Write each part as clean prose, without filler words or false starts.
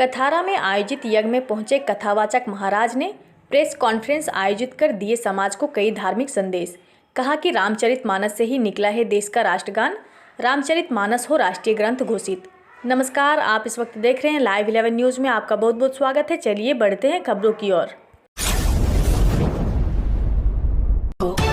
कथारा में आयोजित यज्ञ में पहुंचे कथावाचक महाराज ने प्रेस कॉन्फ्रेंस आयोजित कर दिए समाज को कई धार्मिक संदेश। कहा कि रामचरितमानस से ही निकला है देश का राष्ट्रगान। रामचरितमानस हो राष्ट्रीय ग्रंथ घोषित। नमस्कार, आप इस वक्त देख रहे हैं लाइव 11 न्यूज़ में। आपका बहुत बहुत स्वागत है। चलिए बढ़ते हैं खबरों की ओर।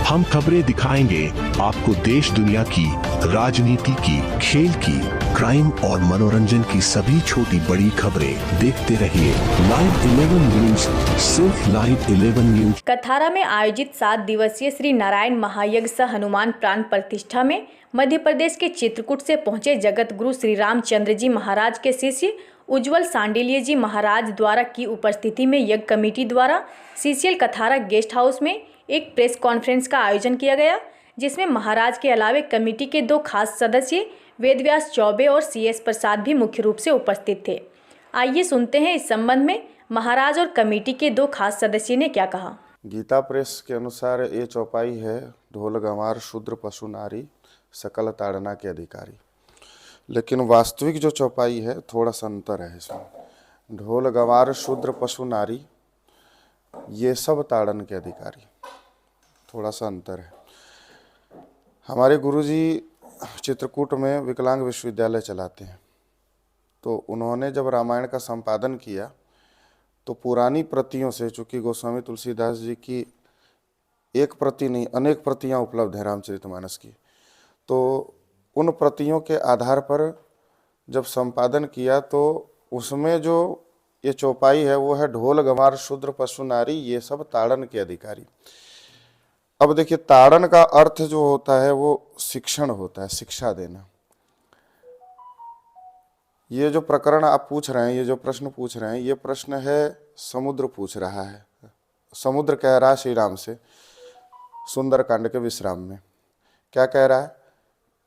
हम खबरें दिखाएंगे आपको देश दुनिया की, राजनीति की, खेल की, क्राइम और मनोरंजन की सभी छोटी बड़ी खबरें। देखते रहिए लाइव 11 न्यूज, सिर्फ लाइव 11 न्यूज। कथारा में आयोजित 7 दिवसीय श्री नारायण महायज्ञ सह हनुमान प्राण प्रतिष्ठा में मध्य प्रदेश के चित्रकूट से पहुंचे जगत गुरु श्री रामचंद्र जी महाराज के शिष्य उज्ज्वल सांडिल्य जी महाराज द्वारा की उपस्थिति में यज्ञ कमेटी द्वारा सीसीएल कथारा गेस्ट हाउस में एक प्रेस कॉन्फ्रेंस का आयोजन किया गया, जिसमें महाराज के अलावे कमेटी के 2 खास सदस्य वेदव्यास चौबे और सीएस प्रसाद भी मुख्य रूप से उपस्थित थे। आइए सुनते हैं इस संबंध में महाराज और कमेटी के 2 खास सदस्य ने क्या कहा। गीता प्रेस के अनुसार ये चौपाई है ढोल गंवार शूद्र पशु नारी सकल ताड़ना के अधिकारी, लेकिन वास्तविक जो चौपाई है थोड़ा सा अंतर है इसमें। ढोल गंवार शूद्र पशु नारी ये सब ताड़न के अधिकारी, थोड़ा सा अंतर है। हमारे गुरुजी चित्रकूट में विकलांग विश्वविद्यालय चलाते हैं, तो उन्होंने जब रामायण का संपादन किया तो पुरानी प्रतियों से, चूँकि गोस्वामी तुलसीदास जी की एक प्रति नहीं अनेक प्रतियां उपलब्ध हैं रामचरितमानस की, तो उन प्रतियों के आधार पर जब संपादन किया तो उसमें जो ये चौपाई है वो है ढोल गंवार शूद्र पशु नारी ये सब ताड़न के अधिकारी। अब देखिए, ताड़न का अर्थ जो होता है वो शिक्षण होता है, शिक्षा देना। ये जो प्रकरण आप पूछ रहे हैं, ये जो प्रश्न पूछ रहे हैं, ये प्रश्न है समुद्र पूछ रहा है। समुद्र कह रहा है श्री राम से सुंदरकांड के विश्राम में, क्या कह रहा है?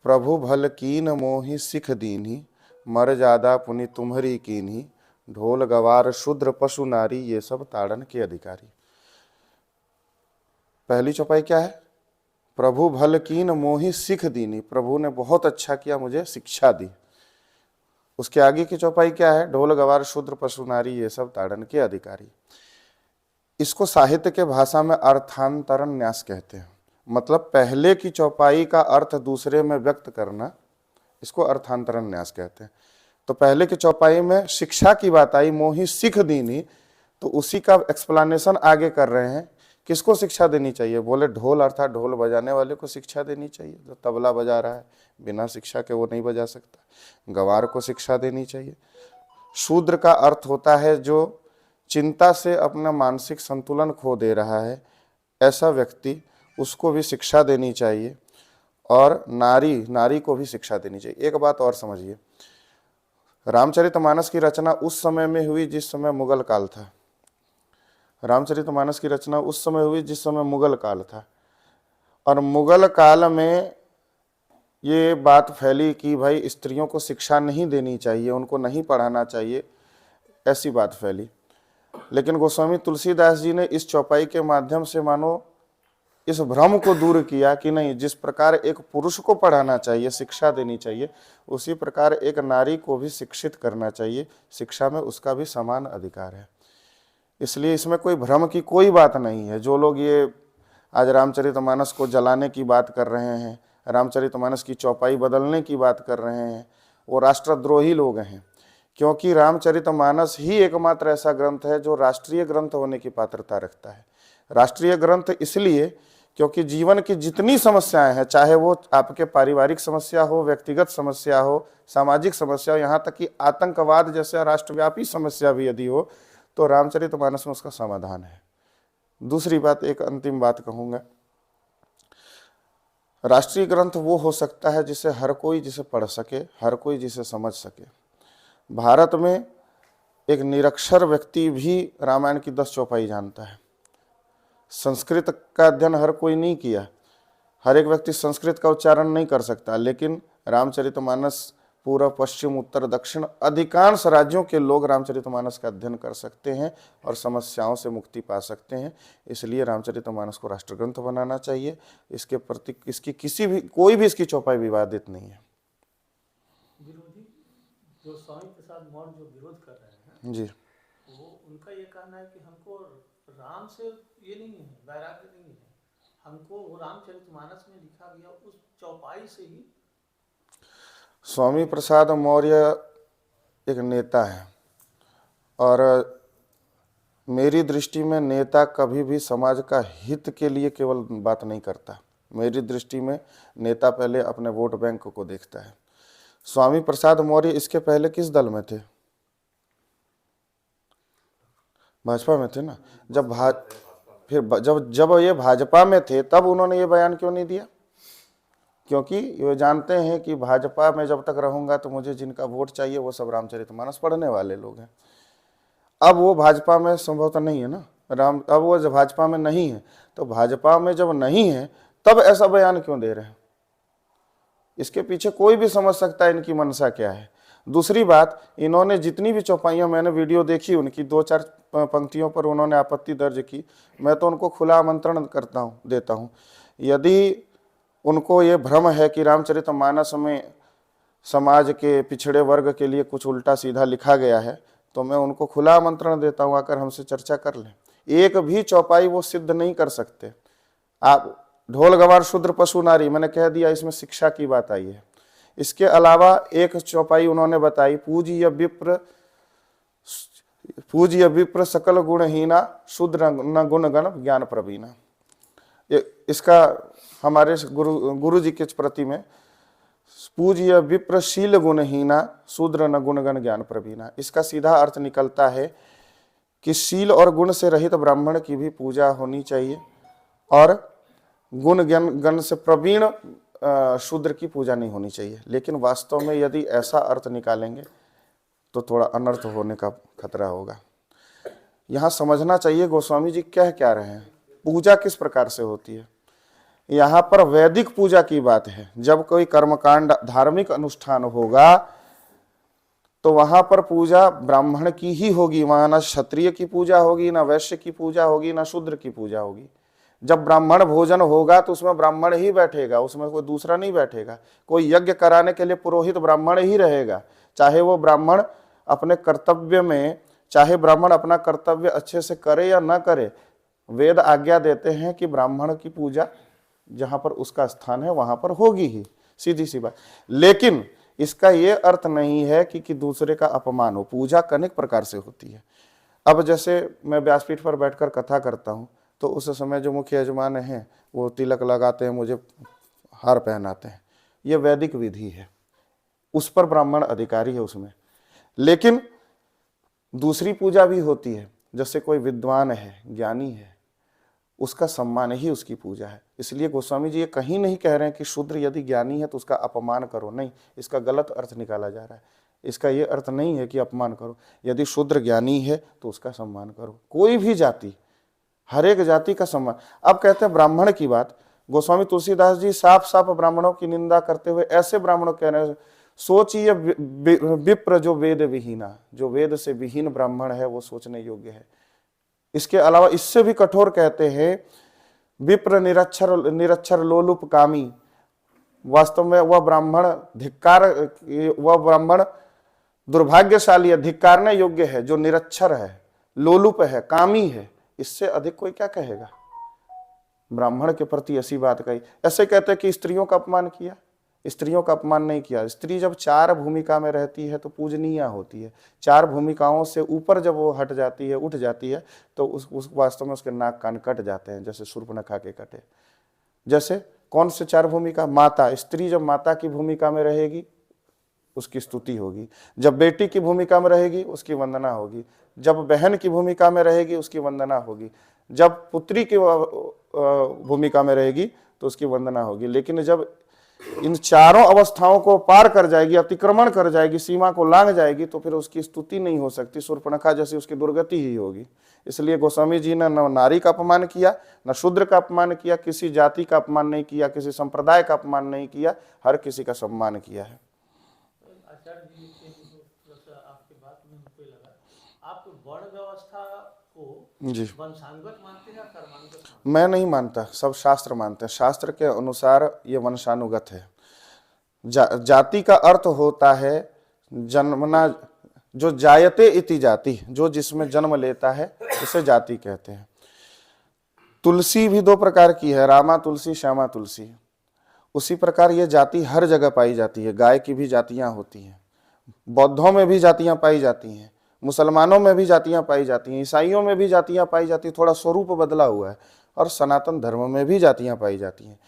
प्रभु भल कीन मोहि सिख दीन्ही, मर जादा पुनि तुम्हरी कीन्ही, ढोल गवार शूद्र पशु नारी ये सब ताड़न के अधिकारी। पहली चौपाई क्या है? प्रभु भल कीन मोहि सिख दीनी, प्रभु ने बहुत अच्छा किया, मुझे शिक्षा दी। उसके आगे की चौपाई क्या है? ढोल गवार शूद्र पशु नारी ये सब ताड़न के अधिकारी। इसको साहित्य के भाषा में अर्थांतरण न्यास कहते हैं। मतलब पहले की चौपाई का अर्थ दूसरे में व्यक्त करना, इसको अर्थांतरण न्यास कहते हैं। तो पहले की चौपाई में शिक्षा की बात आई, मोहि सिख दीनी, तो उसी का एक्सप्लेनेशन आगे कर रहे हैं। किसको शिक्षा देनी चाहिए? बोले ढोल अर्थात ढोल बजाने वाले को शिक्षा देनी चाहिए। जो तबला बजा रहा है बिना शिक्षा के वो नहीं बजा सकता। गवार को शिक्षा देनी चाहिए। शूद्र का अर्थ होता है जो चिंता से अपना मानसिक संतुलन खो दे रहा है, ऐसा व्यक्ति, उसको भी शिक्षा देनी चाहिए। और नारी को भी शिक्षा देनी चाहिए। एक बात और समझिए, रामचरितमानस की रचना उस समय में हुई जिस समय मुगल काल था। रामचरितमानस की रचना उस समय हुई जिस समय मुगल काल था, और मुगल काल में ये बात फैली कि भाई स्त्रियों को शिक्षा नहीं देनी चाहिए, उनको नहीं पढ़ाना चाहिए, ऐसी बात फैली। लेकिन गोस्वामी तुलसीदास जी ने इस चौपाई के माध्यम से मानो इस भ्रम को दूर किया कि नहीं, जिस प्रकार एक पुरुष को पढ़ाना चाहिए, शिक्षा देनी चाहिए, उसी प्रकार एक नारी को भी शिक्षित करना चाहिए। शिक्षा में उसका भी समान अधिकार है। इसलिए इसमें कोई भ्रम की कोई बात नहीं है। जो लोग ये आज रामचरितमानस को जलाने की बात कर रहे हैं, रामचरितमानस की चौपाई बदलने की बात कर रहे हैं, वो राष्ट्रद्रोही लोग हैं। क्योंकि रामचरितमानस ही एकमात्र ऐसा ग्रंथ है जो राष्ट्रीय ग्रंथ होने की पात्रता रखता है। राष्ट्रीय ग्रंथ इसलिए क्योंकि जीवन की जितनी समस्याएं हैं, चाहे वो आपके पारिवारिक समस्या हो, व्यक्तिगत समस्या हो, सामाजिक समस्या हो, यहाँ तक कि आतंकवाद जैसे राष्ट्रव्यापी समस्या भी यदि हो, तो रामचरितमानस में उसका समाधान है। दूसरी बात, एक अंतिम बात कहूँगा, राष्ट्रीय ग्रंथ वो हो सकता है जिसे हर कोई जिसे पढ़ सके, हर कोई जिसे समझ सके। भारत में एक निरक्षर व्यक्ति भी रामायण की 10 चौपाई जानता है। संस्कृत का अध्ययन हर कोई नहीं किया, हर एक व्यक्ति संस्कृत का उच्चारण नहीं कर सकता, लेकिन रामचरितमानस पूर्व पश्चिम उत्तर दक्षिण अधिकांश राज्यों के लोग रामचरितमानस का अध्ययन कर सकते हैं और समस्याओं से मुक्ति पा सकते हैं। इसलिए रामचरितमानस को राष्ट्रग्रंथ बनाना चाहिए। इसके प्रति इसकी कोई भी इसकी चौपाई विवादित नहीं है। जो स्वामी प्रसाद प्रसाद मौर्य जो विरोध कर रहे हैं जी। वो उनका ये कहना है कि हमको राम से ये नहीं है, वैराग्य नहीं है, हमको वो रामचरितमानस में लिखा गया उस चौपाई से ही। स्वामी प्रसाद मौर्य एक नेता है और मेरी दृष्टि में नेता कभी भी समाज का हित के लिए केवल बात नहीं करता। मेरी दृष्टि में नेता पहले अपने वोट बैंक को देखता है। स्वामी प्रसाद मौर्य इसके पहले किस दल में थे? भाजपा में थे ना। जब ये भाजपा में थे तब उन्होंने ये बयान क्यों नहीं दिया? क्योंकि ये जानते हैं कि भाजपा में जब तक रहूंगा तो मुझे जिनका वोट चाहिए वो सब रामचरितमानस पढ़ने वाले लोग हैं। अब वो भाजपा में संभवतः नहीं है ना, अब वो भाजपा में नहीं है, तो भाजपा में जब नहीं है तब ऐसा बयान क्यों दे रहे हैं? इसके पीछे कोई भी समझ सकता है इनकी मंशा क्या है। दूसरी बात, इन्होंने जितनी भी चौपाइयां, मैंने वीडियो देखी उनकी, 2-4 पंक्तियों पर उन्होंने आपत्ति दर्ज की। मैं तो उनको खुला आमंत्रण देता हूं, यदि उनको ये भ्रम है कि रामचरितमानस में समाज के पिछड़े वर्ग के लिए कुछ उल्टा सीधा लिखा गया है, तो मैं उनको खुला आमंत्रण देता हूं, आकर हमसे चर्चा कर लें। एक भी चौपाई वो सिद्ध नहीं कर सकते। आप ढोल गवार शूद्र पशु नारी, मैंने कह दिया, इसमें शिक्षा की बात आई है। इसके अलावा एक चौपाई उन्होंने बताई, पूज्य विप्र सकल गुणहीना शूद्र न गुणगण ज्ञान प्रवीणा। इसका हमारे गुरु जी के प्रति में, पूज्य विप्रशील गुणहीना शूद्र न गुणगण ज्ञान प्रवीणा, इसका सीधा अर्थ निकलता है कि शील और गुण से रहित ब्राह्मण की भी पूजा होनी चाहिए और गुण गण से प्रवीण शूद्र की पूजा नहीं होनी चाहिए। लेकिन वास्तव में यदि ऐसा अर्थ निकालेंगे तो थोड़ा अनर्थ होने का खतरा होगा। यहाँ समझना चाहिए गोस्वामी जी कह क्या रहे हैं, पूजा किस प्रकार से होती है। यहाँ पर वैदिक पूजा की बात है। जब कोई कर्मकांड धार्मिक अनुष्ठान होगा तो वहां पर पूजा ब्राह्मण की ही होगी। वहां ना क्षत्रिय की पूजा होगी, ना वैश्य की पूजा होगी, ना शूद्र की पूजा होगी। जब ब्राह्मण भोजन होगा तो उसमें ब्राह्मण ही बैठेगा, उसमें कोई दूसरा नहीं बैठेगा। कोई यज्ञ कराने के लिए पुरोहित ब्राह्मण ही रहेगा। चाहे वो ब्राह्मण अपने कर्तव्य में, चाहे ब्राह्मण अपना कर्तव्य अच्छे से करे या ना करे, वेद आज्ञा देते हैं कि ब्राह्मण की पूजा जहां पर उसका स्थान है वहां पर होगी ही, सीधी सी बात। लेकिन इसका यह अर्थ नहीं है कि दूसरे का अपमान हो। पूजा अनेक प्रकार से होती है। अब जैसे मैं व्यासपीठ पर बैठकर कथा करता हूं तो उस समय जो मुख्य यजमान हैं वो तिलक लगाते हैं, मुझे हार पहनाते हैं, ये वैदिक विधि है, उस पर ब्राह्मण अधिकारी है उसमें। लेकिन दूसरी पूजा भी होती है, जैसे कोई विद्वान है, ज्ञानी है, उसका सम्मान ही उसकी पूजा है। इसलिए गोस्वामी जी ये कहीं नहीं कह रहे हैं कि शूद्र यदि ज्ञानी है तो उसका अपमान करो, नहीं, इसका गलत अर्थ निकाला जा रहा है। इसका ये अर्थ नहीं है कि अपमान करो। यदि शूद्र ज्ञानी है तो उसका सम्मान करो। कोई भी जाति, हर एक जाति का सम्मान। अब कहते हैं ब्राह्मण की बात, गोस्वामी तुलसीदास जी साफ साफ ब्राह्मणों की निंदा करते हुए ऐसे ब्राह्मणों कह रहे हैं, सोचिए विप्र जो वेद विहीना, जो वेद से विहीन ब्राह्मण है वो सोचने योग्य है। इसके अलावा इससे भी कठोर कहते हैं, विप्र निरक्षर लोलुप कामी, वास्तव में वह ब्राह्मण वह ब्राह्मण दुर्भाग्यशाली है, धिक्कारने योग्य है, जो निरक्षर है, लोलुप है, कामी है। इससे अधिक कोई क्या कहेगा? ब्राह्मण के प्रति ऐसी बात कही। ऐसे कहते हैं कि स्त्रियों का अपमान किया, स्त्रियों का अपमान नहीं किया। स्त्री जब 4 भूमिका में रहती है तो पूजनीय होती है। 4 भूमिकाओं से ऊपर जब वो हट जाती है, उठ जाती है, तो उस वास्तव में उसके नाक कान कट जाते हैं, जैसे शूर्पणखा के कटे। जैसे कौन से 4 भूमिका? माता, स्त्री जब माता की भूमिका में रहेगी उसकी स्तुति होगी, जब बेटी की भूमिका में रहेगी उसकी वंदना होगी, जब बहन की भूमिका में रहेगी उसकी वंदना होगी, जब पुत्री की भूमिका में रहेगी तो उसकी वंदना होगी। लेकिन जब इन चारों अवस्थाओं को पार कर जाएगी, अतिक्रमण कर जाएगी, सीमा को लांघ जाएगी, तो फिर उसकी स्तुति नहीं हो सकती। शूर्पणखा जैसी उसकी दुर्गति ही होगी। इसलिए गोस्वामी जी ने न नारी का अपमान किया, न शूद्र का अपमान किया, किसी जाति का अपमान नहीं किया, किसी संप्रदाय का अपमान नहीं किया, हर किसी का सम्मान किया है। आचार्य जी आपकी बात में मुझे लगा, आप वर्ण व्यवस्था को जी वंशानुगत मानते हैं या कर्मानुगत? मैं नहीं मानता, सब शास्त्र मानते हैं। शास्त्र के अनुसार ये वंशानुगत है। जाति का अर्थ होता है जन्मना, जो जायते इति जाति, जो जिसमें जन्म लेता है उसे जाति कहते हैं। तुलसी भी दो प्रकार की है, रामा तुलसी, श्यामा तुलसी। उसी प्रकार ये जाति हर जगह पाई जाती है। गाय की भी जातियां होती हैं, बौद्धों में भी जातियां पाई जाती हैं, मुसलमानों में भी जातियां पाई जाती हैं, ईसाइयों में भी जातियां पाई जाती हैं, थोड़ा स्वरूप बदला हुआ है, और सनातन धर्म में भी जातियां पाई जाती हैं।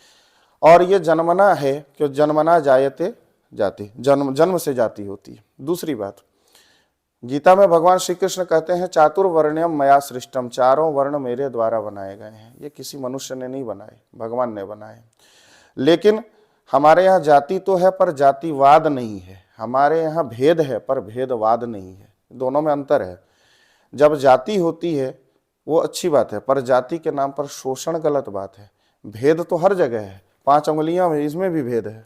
और ये जन्मना है कि जन्मना जायते जाति, जन्म से जाति होती है। दूसरी बात, गीता में भगवान श्री कृष्ण कहते हैं चातुर्वर्ण्यम मया सृष्टम, चारों वर्ण मेरे द्वारा बनाए गए हैं। ये किसी मनुष्य ने नहीं बनाए, भगवान ने बनाए। लेकिन हमारे यहाँ जाति तो है पर जातिवाद नहीं है, हमारे यहाँ भेद है पर भेदवाद नहीं है, दोनों में अंतर है। जब जाति होती है वो अच्छी बात है, पर जाति के नाम पर शोषण गलत बात है। भेद तो हर जगह है, 5 उंगलियां में, इसमें भी भेद है,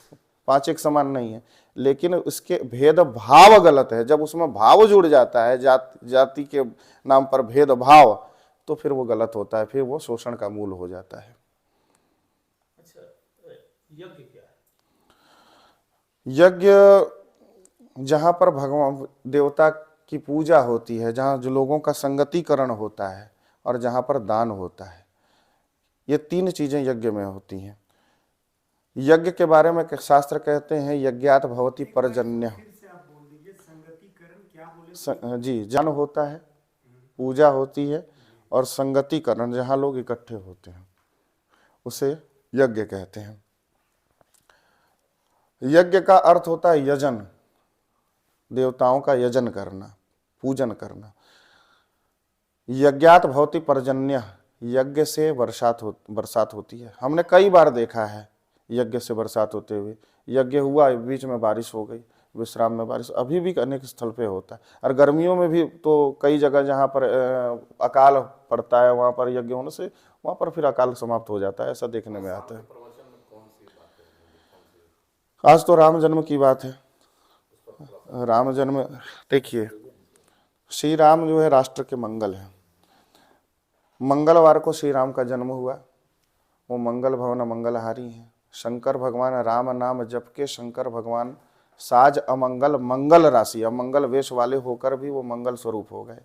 5 एक समान नहीं है, लेकिन उसके भेद भाव गलत है। जब उसमें भाव जुड़ जाता है, जाति के नाम पर भेद भाव, तो फिर वो गलत होता है, फिर वो शोषण का मूल हो जाता है। अच्छा, यज्ञ क्या है? यज्ञ जहाँ पर भगवान देवता की पूजा होती है, जहाँ जो लोगों का संगतिकरण होता है, और जहाँ पर दान होता है, ये 3 चीजें यज्ञ में होती हैं। यज्ञ के बारे में शास्त्र कहते हैं यज्ञात भवति परजन्य। जी, जन होता है, पूजा होती है, और संगतिकरण जहाँ लोग इकट्ठे होते हैं उसे यज्ञ कहते हैं। यज्ञ का अर्थ होता है यजन, देवताओं का यजन करना, पूजन करना। यज्ञात भवति पर्जन्य, यज्ञ से बरसात होती है। हमने कई बार देखा है यज्ञ से बरसात होते हुए। यज्ञ हुआ, बीच में बारिश हो गई, विश्राम में बारिश, अभी भी अनेक स्थल पे होता है। और गर्मियों में भी तो कई जगह जहाँ पर अकाल पड़ता है, वहाँ पर यज्ञ होने से वहाँ पर फिर अकाल समाप्त हो जाता है, ऐसा देखने में आता है। आज तो राम जन्म की बात है। राम जन्म, देखिए, श्री राम जो है राष्ट्र के मंगल है। मंगलवार को श्री राम का जन्म हुआ, वो मंगल भवन मंगलहारी हैं। शंकर भगवान राम नाम जप के शंकर भगवान साज अमंगल मंगल राशि, अमंगल वेश वाले होकर भी वो मंगल स्वरूप हो गए।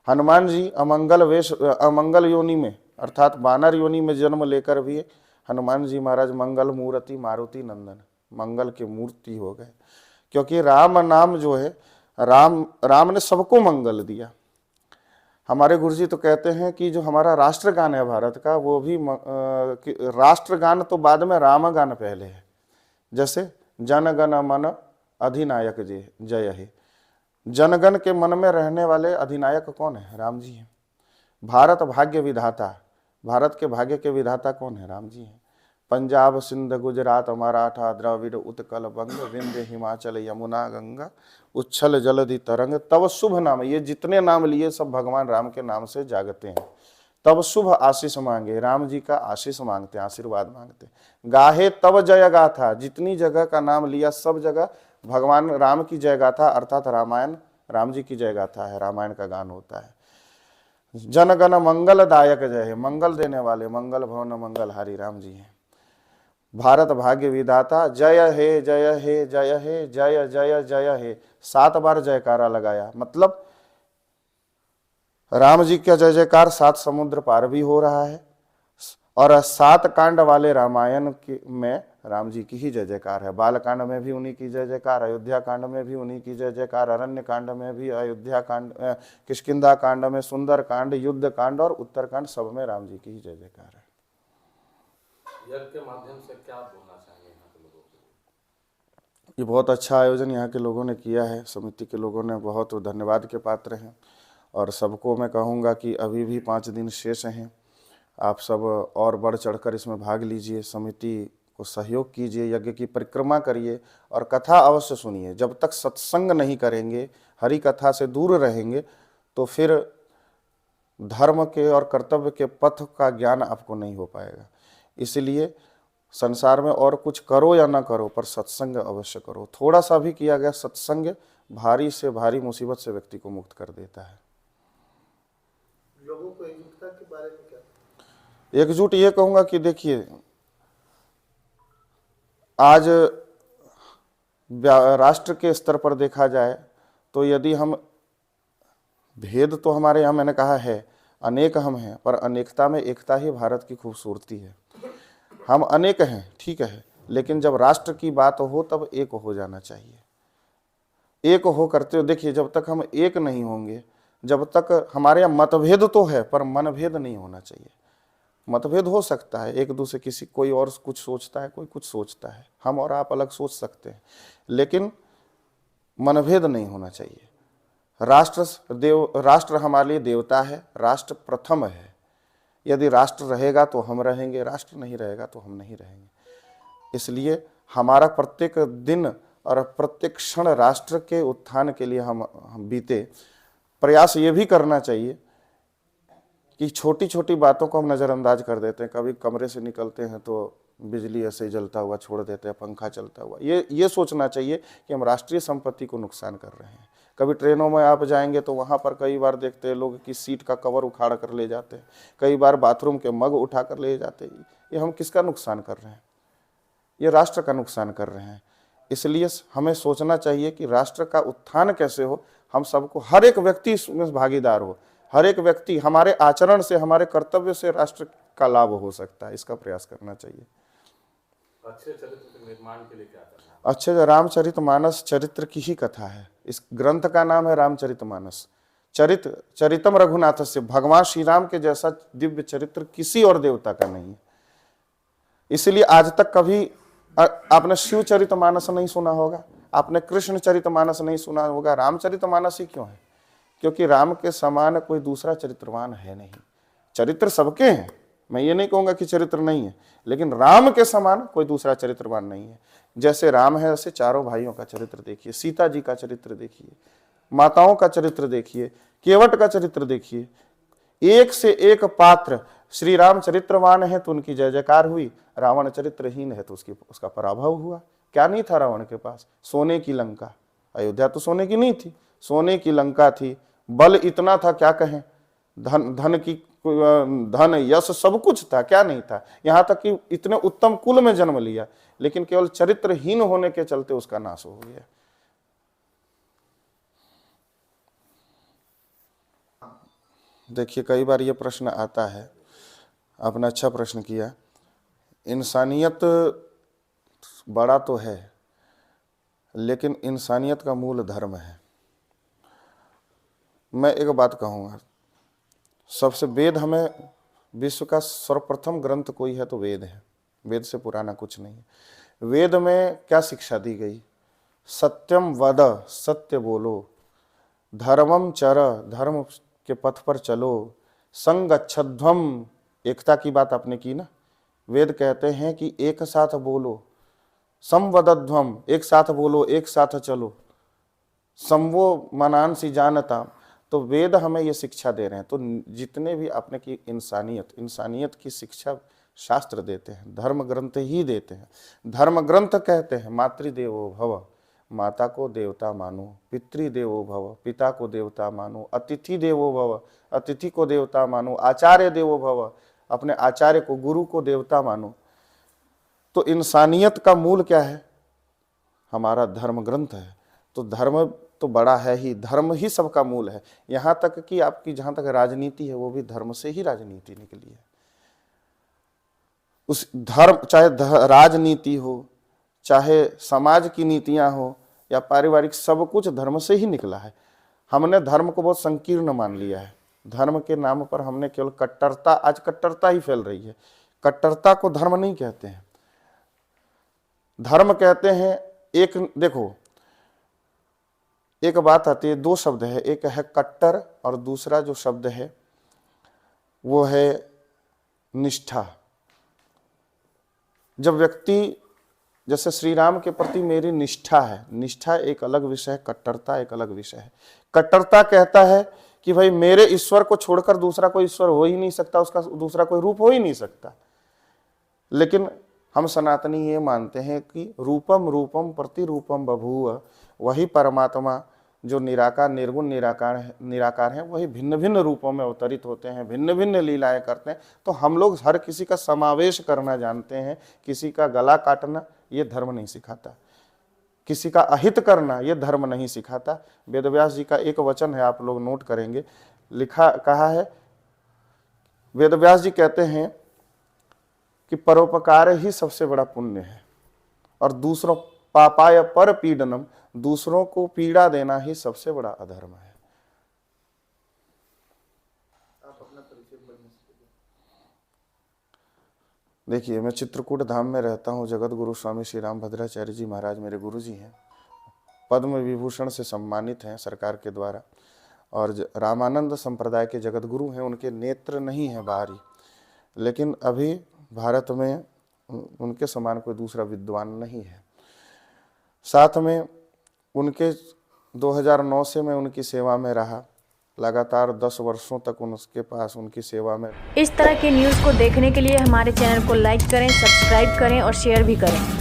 हनुमान जी अमंगल योनि में, अर्थात बानर योनि में जन्म लेकर भी हनुमान जी महाराज मंगल मूर्ति मारुति नंदन, मंगल के मूर्ति हो गए। क्योंकि राम नाम जो है, राम ने सबको मंगल दिया। हमारे गुरुजी तो कहते हैं कि जो हमारा राष्ट्रगान है भारत का, वो भी राष्ट्रगान तो बाद में राम गान पहले है। जैसे जनगण मन अधिनायक जय हे, जनगण के मन में रहने वाले अधिनायक कौन है? राम जी हैं। भारत भाग्य विधाता, भारत के भाग्य के विधाता कौन है? राम जी हैं। पंजाब सिंध गुजरात मराठा द्रविड़ उत्कल बंग विंध्य हिमाचल यमुना गंगा उच्छल जलधि तरंग तब शुभ नाम, ये जितने नाम लिए सब भगवान राम के नाम से जागते हैं। तब शुभ आशीष मांगे, राम जी का आशीष मांगते हैं, आशीर्वाद मांगते हैं। गाहे तब जय गाथा, जितनी जगह का नाम लिया सब जगह भगवान राम की जय गाथा, अर्थात रामायण राम जी की जय गाथा है, रामायण का गान होता है। जनगण मंगलदायक जय है, मंगल देने वाले, मंगल भवन मंगलहारी राम जी हैं। भारत भाग्य विधाता जय हे जय हे जय हे जय जय जय हे, 7 बार जयकारा लगाया। मतलब राम जी का जय जयकार 7 समुद्र पार भी हो रहा है, और 7 कांड वाले रामायण में राम जी की ही जय जयकार है। बाल कांड में भी उन्हीं की जय जयकार, अयोध्या कांड में भी उन्हीं की जय जयकार, अरण्य कांड में भी, अयोध्या कांड, किष्किंधा कांड में, सुंदर कांड, युद्ध कांड और उत्तर कांड, सब में राम जी की ही जय जयकार है। यज्ञ के माध्यम से क्या बोलना चाहिए यहाँ के लोगों को? ये बहुत अच्छा आयोजन यहाँ के लोगों ने किया है, समिति के लोगों ने बहुत धन्यवाद के पात्र हैं। और सबको मैं कहूँगा कि अभी भी 5 दिन शेष हैं, आप सब और बढ़ चढ़कर इसमें भाग लीजिए, समिति को सहयोग कीजिए, यज्ञ की परिक्रमा करिए और कथा अवश्य सुनिए। जब तक सत्संग नहीं करेंगे, हरि कथा से दूर रहेंगे, तो फिर धर्म के और कर्तव्य के पथ का ज्ञान आपको नहीं हो पाएगा। इसलिए संसार में और कुछ करो या ना करो, पर सत्संग अवश्य करो। थोड़ा सा भी किया गया सत्संग भारी से भारी मुसीबत से व्यक्ति को मुक्त कर देता है। लोगों को एकजुटता के बारे में क्या? एकजुट ये कहूँगा कि देखिए, आज राष्ट्र के स्तर पर देखा जाए तो यदि हम भेद तो हमारे यहाँ मैंने कहा है, अनेक हम हैं, पर अनेकता में एकता ही भारत की खूबसूरती है। हम अनेक हैं, ठीक है, लेकिन जब राष्ट्र की बात हो तब एक हो जाना चाहिए। एक हो करते हो, देखिए जब तक हम एक नहीं होंगे, जब तक हमारे यहाँ मतभेद तो है पर मनभेद नहीं होना चाहिए। मतभेद हो सकता है, एक दूसरे किसी कोई और कुछ सोचता है, कोई कुछ सोचता है, हम और आप अलग सोच सकते हैं, लेकिन मनभेद नहीं होना चाहिए। राष्ट्र हमारे लिए देवता है, राष्ट्र प्रथम है। यदि राष्ट्र रहेगा तो हम रहेंगे, राष्ट्र नहीं रहेगा तो हम नहीं रहेंगे। इसलिए हमारा प्रत्येक दिन और प्रत्येक क्षण राष्ट्र के उत्थान के लिए हम बीते। प्रयास ये भी करना चाहिए कि छोटी छोटी बातों को हम नज़रअंदाज कर देते हैं। कभी कमरे से निकलते हैं तो बिजली ऐसे ही जलता हुआ छोड़ देते हैं, पंखा चलता हुआ। ये सोचना चाहिए कि हम राष्ट्रीय संपत्ति को नुकसान कर रहे हैं। कभी ट्रेनों में आप जाएंगे तो वहाँ पर कई बार देखते हैं लोग कि सीट का कवर उखाड़ कर ले जाते हैं, कई बार बाथरूम के मग उठा कर ले जाते हैं। ये हम किसका नुकसान कर रहे हैं? ये राष्ट्र का नुकसान कर रहे हैं। इसलिए हमें सोचना चाहिए कि राष्ट्र का उत्थान कैसे हो, हम सबको, हर एक व्यक्ति इसमें भागीदार हो। हर एक व्यक्ति हमारे आचरण से, हमारे कर्तव्य से राष्ट्र का लाभ हो सकता है, इसका प्रयास करना चाहिए। अच्छे चरित्र के निर्माण के लिए क्या करना है? अच्छे रामचरितमानस चरित्र की ही कथा है। इस ग्रंथ का नाम है रामचरितमानस। चरितम रघुनाथस्य, भगवान श्री राम के जैसा दिव्य चरित्र किसी और देवता का नहीं है। इसलिए आज तक कभी आपने शिव चरितमानस नहीं सुना होगा, आपने कृष्ण चरितमानस नहीं सुना होगा, रामचरितमानस ही क्यों है? क्योंकि राम के समान कोई दूसरा चरित्रवान है नहीं। चरित्र सबके हैं, मैं ये नहीं कहूंगा कि चरित्र नहीं है, लेकिन राम के समान कोई दूसरा चरित्रवान नहीं है। जैसे राम है, ऐसे चारों भाइयों का चरित्र देखिए, सीता जी का चरित्र देखिए, माताओं का चरित्र देखिए, केवट का चरित्र देखिए। एक से एक पात्र श्री राम चरित्रवान है तो उनकी जय जयकार हुई, रावण चरित्रहीन है तो उसका पराभव हुआ। क्या नहीं था रावण के पास? सोने की लंका। अयोध्या तो सोने की नहीं थी, सोने की लंका थी। बल इतना था क्या कहें, धन यश सब कुछ था, क्या नहीं था। यहां तक कि इतने उत्तम कुल में जन्म लिया, लेकिन केवल चरित्रहीन होने के चलते उसका नाश हो गया। देखिए कई बार ये प्रश्न आता है, आपने अच्छा प्रश्न किया। इंसानियत बड़ा तो है, लेकिन इंसानियत का मूल धर्म है। मैं एक बात कहूँगा, सबसे वेद, हमें विश्व का सर्वप्रथम ग्रंथ कोई है तो वेद है। वेद से पुराना कुछ नहीं है। वेद में क्या शिक्षा दी गई? सत्यम वद, सत्य बोलो, धर्मम चर, धर्म के पथ पर चलो, संगच्छध्वम, एकता की बात आपने की ना। वेद कहते हैं कि एक साथ बोलो, संवदध्वम, एक साथ बोलो, एक साथ चलो, समवो मनांसी जानता। तो वेद हमें ये शिक्षा दे रहे हैं। तो जितने भी आपने की इंसानियत की शिक्षा शास्त्र देते हैं, धर्म ग्रंथ ही देते हैं। धर्म ग्रंथ कहते हैं मातृदेवो भव, माता को देवता मानो, पितृदेवो भव, पिता को देवता मानो, अतिथि देवो भव, अतिथि को देवता मानो, आचार्य देवो भव, अपने आचार्य को, गुरु को देवता मानो। तो इंसानियत का मूल क्या है? हमारा धर्म ग्रंथ है। तो धर्म तो बड़ा है ही, धर्म ही सबका मूल है। यहाँ तक कि आपकी जहाँ तक राजनीति है वो भी धर्म से ही राजनीति निकली है। उस धर्म, चाहे राजनीति हो, चाहे समाज की नीतियाँ हो या पारिवारिक, सब कुछ धर्म से ही निकला है। हमने धर्म को बहुत संकीर्ण मान लिया है। धर्म के नाम पर हमने केवल कट्टरता, आज कट्टरता ही फैल रही है। कट्टरता को धर्म नहीं कहते हैं। धर्म कहते हैं, एक देखो, एक बात आती है, दो शब्द है, एक है कट्टर और दूसरा जो शब्द है वो है निष्ठा। जब व्यक्ति, जैसे श्री राम के प्रति मेरी निष्ठा है, निष्ठा एक अलग विषय है, कट्टरता एक अलग विषय है। कट्टरता कहता है कि भाई मेरे ईश्वर को छोड़कर दूसरा कोई ईश्वर हो ही नहीं सकता, उसका दूसरा कोई रूप हो ही नहीं सकता। लेकिन हम सनातनी ये मानते हैं कि रूपम रूपम प्रतिरूपम बभूव, वही परमात्मा जो निराकार, निर्गुण निराकार है, वही भिन्न भिन्न रूपों में अवतरित होते हैं, भिन्न भिन्न लीलाएं करते हैं। तो हम लोग हर किसी का समावेश करना जानते हैं, किसी का गला काटना ये धर्म नहीं सिखाता। किसी का अहित करना ये धर्म नहीं सिखाता। वेदव्यास जी का एक वचन है, आप लोग नोट करेंगे, कहा है, वेदव्यास जी कहते हैं कि परोपकार ही सबसे बड़ा पुण्य है और दूसरों पापाय पर पीड़नम, दूसरों को पीड़ा देना ही सबसे बड़ा अधर्म है। देखिए, मैं चित्रकूट धाम में रहता हूँ। जगत गुरु स्वामी श्री राम भद्राचार्य जी महाराज मेरे गुरु जी हैं, पद्म विभूषण से सम्मानित हैं सरकार के द्वारा, और रामानंद संप्रदाय के जगत गुरु हैं। उनके नेत्र नहीं हैं बाहरी, लेकिन अभी भारत में उनके समान कोई दूसरा विद्वान नहीं है। साथ में उनके 2009 से मैं उनकी सेवा में रहा, लगातार 10 वर्षों तक उनके पास उनकी सेवा में। इस तरह की न्यूज़ को देखने के लिए हमारे चैनल को लाइक करें, सब्सक्राइब करें और शेयर भी करें।